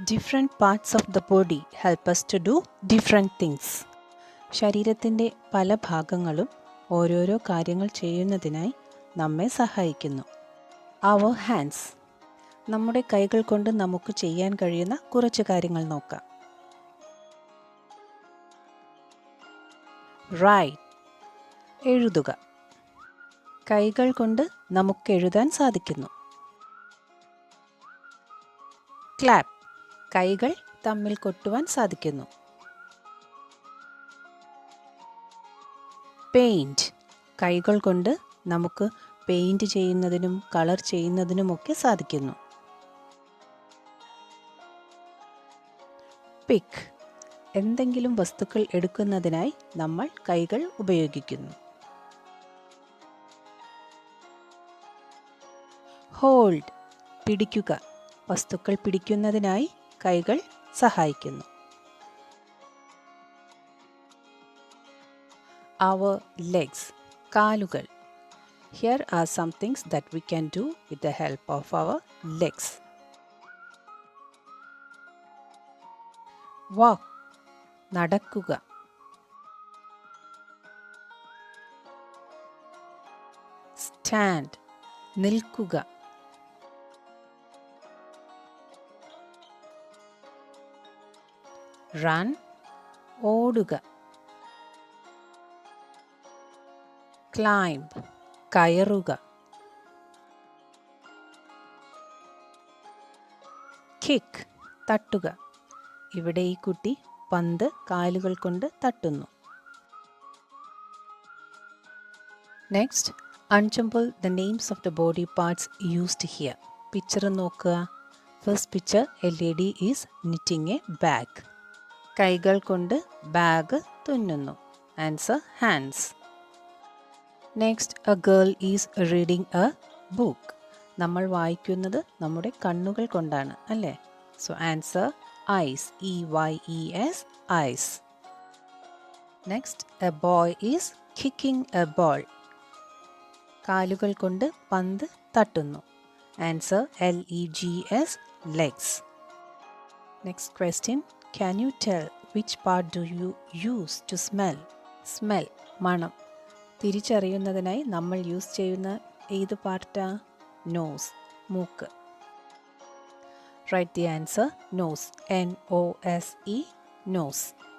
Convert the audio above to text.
Different parts of the body help us to do different things. ശരീരത്തിൻ്റെ പല ഭാഗങ്ങളും ഓരോരോ കാര്യങ്ങൾ ചെയ്യുന്നതിനായി നമ്മെ സഹായിക്കുന്നു. Our hands. നമ്മുടെ കൈകൾ കൊണ്ട് നമുക്ക് ചെയ്യാൻ കഴിയുന്ന കുറച്ച് കാര്യങ്ങൾ നോക്കാം. Write. എഴുതുക. കൈകൾ കൊണ്ട് നമുക്ക് എഴുതാൻ സാധിക്കുന്നു. Clap. കൈകൾ തമ്മിൽ കൊട്ടുവാൻ സാധിക്കുന്നു. പെയിൻറ്. കൈകൾ കൊണ്ട് നമുക്ക് പെയിൻറ് ചെയ്യുന്നതിനും കളർ ചെയ്യുന്നതിനുമൊക്കെ സാധിക്കുന്നു. പിക്ക്. എന്തെങ്കിലും വസ്തുക്കൾ എടുക്കുന്നതിനായി നമ്മൾ കൈകൾ ഉപയോഗിക്കുന്നു. ഹോൾഡ്. പിടിക്കുക. വസ്തുക്കൾ പിടിക്കുന്നതിനായി കൈകൾ സഹായിക്കുന്നു. Our legs. കാലുകൾ. Here are some things that we can do with the help of our legs. Walk. നടക്കുക. Stand. നിൽക്കുക. Run. ഓടുക. Climb. കയറുക. Kick. തട്ടുക. ഇവിടെ ഈ കുട്ടി പന്ത് കാലുകൾ കൊണ്ട് തട്ടുന്നു. Next, unjumble the names of the body parts used here. Picture നോക്കുക. First picture, a lady is knitting a bag. കൈകൾ കൊണ്ട് bag തുന്നുന്നു. Answer, hands. Next, a girl is reading a book. നമ്മൾ വായിക്കുന്നത് നമ്മുടെ കണ്ണുകൾ കൊണ്ടാണ് അല്ലേ? So answer, eyes. EYES, eyes. Next, a boy is kicking a ball. കാലുകൾ കൊണ്ട് പന്ത് തട്ടുന്നു. Answer, LEGS, legs. Next question, can you tell which part do you use to smell? Smell, മണം. തിരിച്ചറിയുന്നതിനായി നമ്മൾ യൂസ് ചെയ്യുന്ന ഏത് പാർട്ടാ? നോസ്, മൂക്ക്. Write the answer, nose. NOSE, nose.